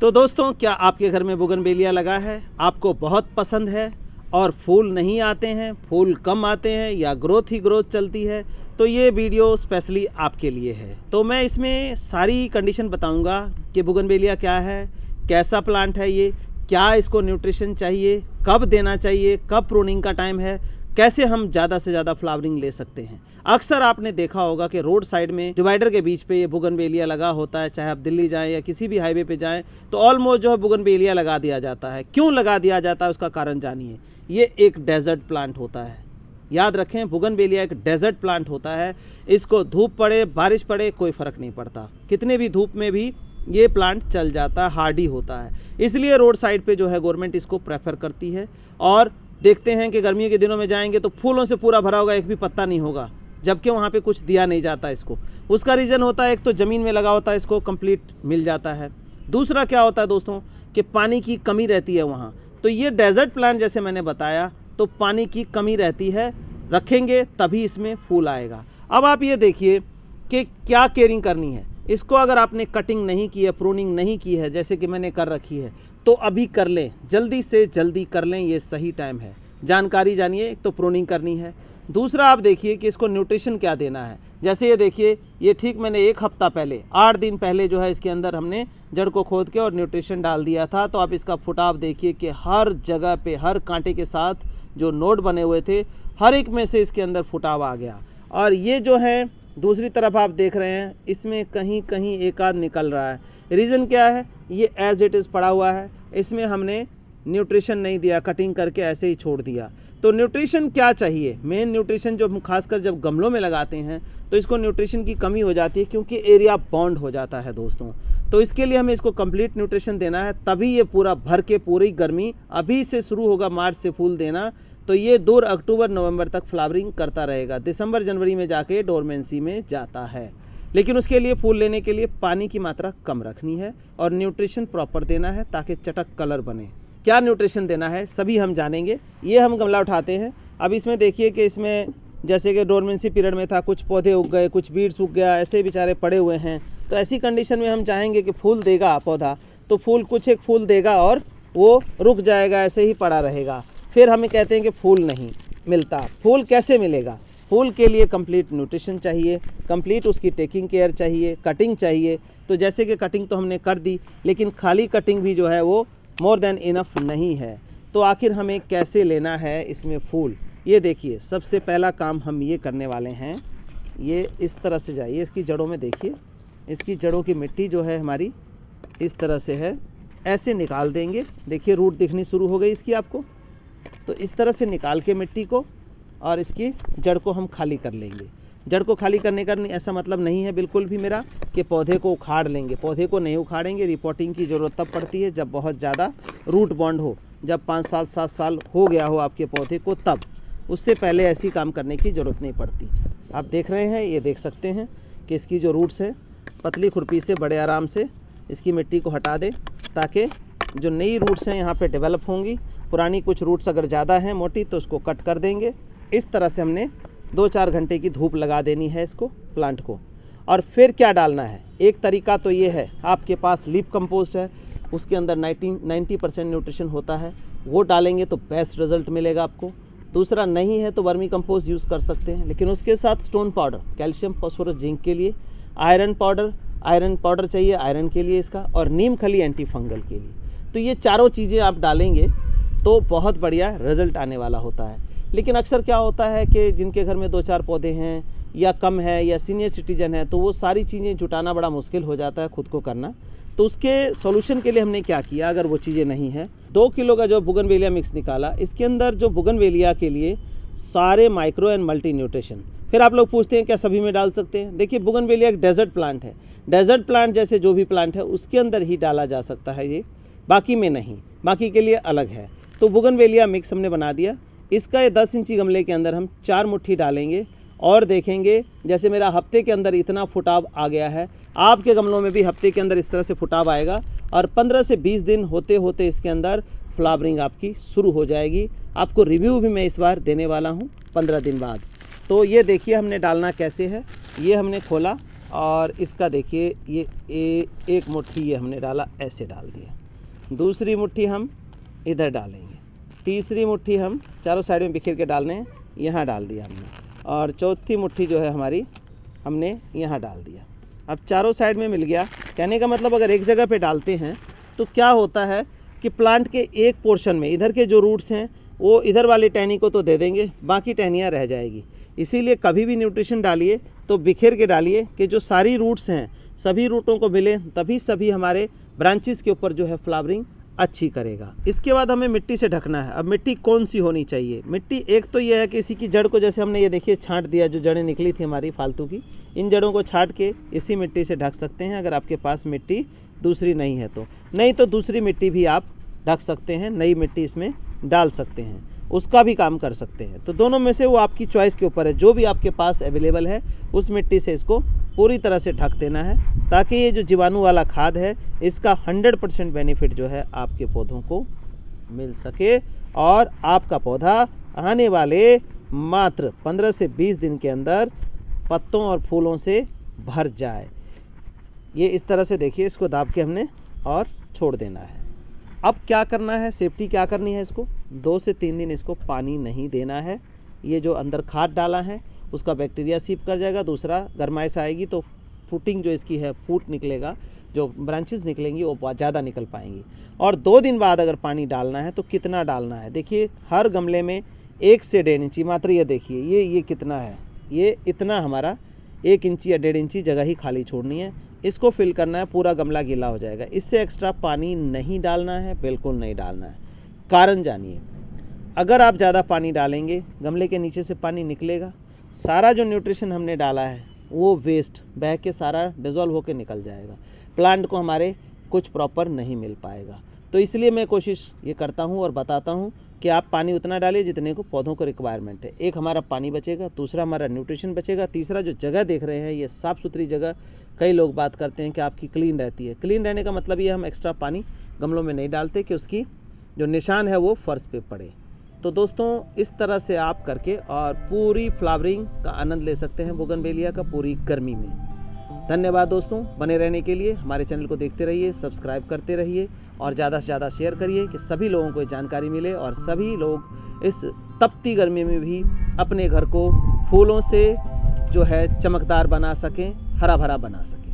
तो दोस्तों, क्या आपके घर में बोगनवेलिया लगा है, आपको बहुत पसंद है और फूल नहीं आते हैं, फूल कम आते हैं या ग्रोथ ही ग्रोथ चलती है, तो ये वीडियो स्पेशली आपके लिए है। तो मैं इसमें सारी कंडीशन बताऊंगा कि बोगनवेलिया क्या है, कैसा प्लांट है ये, क्या इसको न्यूट्रिशन चाहिए, कब देना चाहिए, कब प्रूनिंग का टाइम है, कैसे हम ज़्यादा से ज़्यादा फ्लावरिंग ले सकते हैं। अक्सर आपने देखा होगा कि रोड साइड में डिवाइडर के बीच पे ये बोगनवेलिया लगा होता है, चाहे आप दिल्ली जाएं या किसी भी हाईवे पे जाएं तो ऑलमोस्ट जो है बोगनवेलिया लगा दिया जाता है। क्यों लगा दिया जाता है उसका कारण जानिए। ये एक डेजर्ट प्लांट होता है, याद रखें, बोगनवेलिया एक डेजर्ट प्लांट होता है। इसको धूप पड़े बारिश पड़े कोई फ़र्क नहीं पड़ता, कितने भी धूप में भी ये प्लांट चल जाता है, हार्डी होता है। इसलिए रोड साइड पे जो है गवर्नमेंट इसको प्रेफर करती है। और देखते हैं कि गर्मियों के दिनों में जाएंगे तो फूलों से पूरा भरा होगा, एक भी पत्ता नहीं होगा, जबकि वहाँ पे कुछ दिया नहीं जाता इसको। उसका रीज़न होता है, एक तो ज़मीन में लगा होता है, इसको कंप्लीट मिल जाता है। दूसरा क्या होता है दोस्तों कि पानी की कमी रहती है वहाँ। तो ये डेजर्ट प्लांट जैसे मैंने बताया, तो पानी की कमी रहती है, रखेंगे तभी इसमें फूल आएगा। अब आप ये देखिए कि क्या केयरिंग करनी है इसको। अगर आपने कटिंग नहीं की है, प्रूनिंग नहीं की है, जैसे कि मैंने कर रखी है, तो अभी कर लें, जल्दी से जल्दी कर लें, ये सही टाइम है। जानकारी जानिए, एक तो प्रूनिंग करनी है, दूसरा आप देखिए कि इसको न्यूट्रिशन क्या देना है। जैसे ये देखिए, ये ठीक मैंने 1 हफ्ता पहले, 8 दिन पहले जो है इसके अंदर हमने जड़ को खोद के और न्यूट्रिशन डाल दिया था। तो आप इसका फुटाव देखिए कि हर जगह पे, हर कांटे के साथ जो नोड बने हुए थे, हर एक में से इसके अंदर फुटाव आ गया। और ये जो है दूसरी तरफ आप देख रहे हैं, इसमें कहीं कहीं एक आध निकल रहा है। रीज़न क्या है, ये एज इट इज़ पड़ा हुआ है, इसमें हमने न्यूट्रिशन नहीं दिया, कटिंग करके ऐसे ही छोड़ दिया। तो न्यूट्रिशन क्या चाहिए, मेन न्यूट्रिशन जो हम खासकर जब गमलों में लगाते हैं तो इसको न्यूट्रिशन की कमी हो जाती है, क्योंकि एरिया बॉन्ड हो जाता है दोस्तों। तो इसके लिए हमें इसको कंप्लीट न्यूट्रिशन देना है, तभी ये पूरा भर के पूरी गर्मी अभी से शुरू होगा, मार्च से फूल देना, तो ये दूर अक्टूबर नवंबर तक फ्लावरिंग करता रहेगा। दिसंबर जनवरी में जाके डोरमेंसी में जाता है। लेकिन उसके लिए फूल लेने के लिए पानी की मात्रा कम रखनी है और न्यूट्रिशन प्रॉपर देना है ताकि चटक कलर बने। क्या न्यूट्रिशन देना है सभी हम जानेंगे। ये हम गमला उठाते हैं, अब इसमें देखिए कि इसमें जैसे कि डोरमेंसी पीरियड में था, कुछ पौधे उग गए, कुछ बीड्स उग गया, ऐसे बेचारे पड़े हुए हैं। तो ऐसी कंडीशन में हम चाहेंगे कि फूल देगा पौधा, तो फूल कुछ एक फूल देगा और वो रुक जाएगा, ऐसे ही पड़ा रहेगा। फिर हमें कहते हैं कि फूल नहीं मिलता। फूल कैसे मिलेगा, फूल के लिए कंप्लीट न्यूट्रिशन चाहिए, कंप्लीट उसकी टेकिंग केयर चाहिए, कटिंग चाहिए। तो जैसे कि कटिंग तो हमने कर दी, लेकिन खाली कटिंग भी जो है वो मोर देन इनफ नहीं है। तो आखिर हमें कैसे लेना है इसमें फूल, ये देखिए। सबसे पहला काम हम ये करने वाले हैं, ये इस तरह से जाइए, इसकी जड़ों में देखिए, इसकी जड़ों की मिट्टी जो है हमारी इस तरह से है, ऐसे निकाल देंगे। देखिए रूट दिखनी शुरू हो गई इसकी आपको। तो इस तरह से निकाल के मिट्टी को और इसकी जड़ को हम खाली कर लेंगे। जड़ को खाली करने का ऐसा मतलब नहीं है बिल्कुल भी मेरा कि पौधे को उखाड़ लेंगे, पौधे को नहीं उखाड़ेंगे। रिपोर्टिंग की ज़रूरत तब पड़ती है जब बहुत ज़्यादा रूट बॉन्ड हो, जब 5 साल 7 साल हो गया हो आपके पौधे को, तब। उससे पहले ऐसी काम करने की ज़रूरत नहीं पड़ती। आप देख रहे हैं, ये देख सकते हैं कि इसकी जो रूट्स है, पतली खुरपी से बड़े आराम से इसकी मिट्टी को हटा दें, ताकि जो नई रूट्स हैं यहाँ पर डेवलप होंगी। पुरानी कुछ रूट्स अगर ज़्यादा हैं मोटी तो उसको कट कर देंगे। इस तरह से हमने 2-4 घंटे की धूप लगा देनी है इसको, प्लांट को। और फिर क्या डालना है, एक तरीका तो ये है, आपके पास लीफ कंपोस्ट है, उसके अंदर 90% न्यूट्रिशन होता है, वो डालेंगे तो बेस्ट रिजल्ट मिलेगा आपको। दूसरा नहीं है तो वर्मी कंपोस्ट यूज़ कर सकते हैं, लेकिन उसके साथ stone powder, calcium phosphorus zinc के लिए, आयरन पाउडर चाहिए आयरन के लिए इसका, और नीम खली एंटी फंगल के लिए। तो ये चारों चीज़ें आप डालेंगे तो बहुत बढ़िया रिजल्ट आने वाला होता है। लेकिन अक्सर क्या होता है कि जिनके घर में 2-4 पौधे हैं या कम है या सीनियर सिटीजन है, तो वो सारी चीज़ें जुटाना बड़ा मुश्किल हो जाता है खुद को करना। तो उसके सॉल्यूशन के लिए हमने क्या किया, अगर वो चीज़ें नहीं हैं, 2 किलो का जो बोगनवेलिया मिक्स निकाला, इसके अंदर जो बोगनवेलिया के लिए सारे माइक्रो एंड मल्टी न्यूट्रिशन। फिर आप लोग पूछते हैं क्या सभी में डाल सकते हैं। देखिए बोगनवेलिया एक डेजर्ट प्लांट है, डेजर्ट प्लांट जैसे जो भी प्लांट है उसके अंदर ही डाला जा सकता है ये, बाकी में नहीं, बाकी के लिए अलग है। तो बोगनवेलिया मिक्स हमने बना दिया। इसका ये 10 इंची गमले के अंदर हम 4 मुट्ठी डालेंगे और देखेंगे जैसे मेरा हफ्ते के अंदर इतना फुटाव आ गया है, आपके गमलों में भी हफ्ते के अंदर इस तरह से फुटाव आएगा और 15 से 20 दिन होते होते इसके अंदर फ्लावरिंग आपकी शुरू हो जाएगी। आपको रिव्यू भी मैं इस बार देने वाला हूँ 15 दिन बाद। तो ये देखिए हमने डालना कैसे है, ये हमने खोला और इसका देखिए ये एक मुट्ठी ये हमने डाला, ऐसे डाल दिया, दूसरी मुट्ठी हम इधर डालेंगे, तीसरी मुट्ठी हम चारों साइड में बिखेर के डालने हैं, यहाँ डाल दिया हमने, और चौथी मुट्ठी जो है हमारी हमने यहाँ डाल दिया। अब चारों साइड में मिल गया। कहने का मतलब अगर एक जगह पे डालते हैं तो क्या होता है कि प्लांट के एक पोर्शन में इधर के जो रूट्स हैं वो इधर वाली टहनी को तो दे देंगे, बाकी टहनियाँ रह जाएगी। इसीलिए कभी भी न्यूट्रिशन डालिए तो बिखेर के डालिए कि जो सारी रूट्स हैं सभी रूटों को मिले, तभी सभी हमारे ब्रांचेस के ऊपर जो है फ्लावरिंग अच्छी करेगा। इसके बाद हमें मिट्टी से ढकना है। अब मिट्टी कौन सी होनी चाहिए? मिट्टी एक तो ये है कि इसी की जड़ को, जैसे हमने ये देखिए छांट दिया, जो जड़ें निकली थी हमारी फालतू की, इन जड़ों को छांट के इसी मिट्टी से ढक सकते हैं, अगर आपके पास मिट्टी दूसरी नहीं है तो। नहीं तो दूसरी मिट्टी भी आप ढक सकते हैं, नई मिट्टी इसमें डाल सकते हैं, उसका भी काम कर सकते हैं। तो दोनों में से वो आपकी चॉइस के ऊपर है, जो भी आपके पास अवेलेबल है उस मिट्टी से इसको पूरी तरह से ढक देना है, ताकि ये जो जीवाणु वाला खाद है इसका 100% बेनिफिट जो है आपके पौधों को मिल सके, और आपका पौधा आने वाले मात्र 15 से 20 दिन के अंदर पत्तों और फूलों से भर जाए। ये इस तरह से देखिए, इसको दाब के हमने और छोड़ देना है। अब क्या करना है, सेफ्टी क्या करनी है, इसको 2 से 3 दिन इसको पानी नहीं देना है। ये जो अंदर खाद डाला है उसका बैक्टीरिया सीप कर जाएगा, दूसरा गर्माइश आएगी तो फूटिंग जो इसकी है, फूट निकलेगा, जो ब्रांचेस निकलेंगी वो ज़्यादा निकल पाएंगी। और 2 दिन बाद अगर पानी डालना है तो कितना डालना है, देखिए हर गमले में 1 से 1.5 इंची मात्र, ये देखिए ये कितना है, ये इतना हमारा 1 इंची या 1.5 इंची जगह ही खाली छोड़नी है, इसको फिल करना है, पूरा गमला गीला हो जाएगा। इससे एक्स्ट्रा पानी नहीं डालना है, बिल्कुल नहीं डालना है। कारण जानिए, अगर आप ज़्यादा पानी डालेंगे गमले के नीचे से पानी निकलेगा, सारा जो न्यूट्रिशन हमने डाला है वो वेस्ट बह के सारा डिज़ोल्व होकर निकल जाएगा, प्लांट को हमारे कुछ प्रॉपर नहीं मिल पाएगा। तो इसलिए मैं कोशिश ये करता हूँ और बताता हूँ कि आप पानी उतना डालिए जितने को पौधों को रिक्वायरमेंट है। एक हमारा पानी बचेगा, दूसरा हमारा न्यूट्रिशन बचेगा, तीसरा जो जगह देख रहे हैं ये साफ़ सुथरी जगह। कई लोग बात करते हैं कि आपकी क्लीन रहती है, क्लीन रहने का मतलब ये हम एक्स्ट्रा पानी गमलों में नहीं डालते कि उसकी जो निशान है वो फर्श पे पड़े। तो दोस्तों इस तरह से आप करके और पूरी फ्लावरिंग का आनंद ले सकते हैं बोगनवेलिया का पूरी गर्मी में। धन्यवाद दोस्तों, बने रहने के लिए हमारे चैनल को देखते रहिए, सब्सक्राइब करते रहिए और ज़्यादा से ज़्यादा शेयर करिए कि सभी लोगों को जानकारी मिले और सभी लोग इस तपती गर्मी में भी अपने घर को फूलों से जो है चमकदार बना सकें, हरा भरा बना सकें।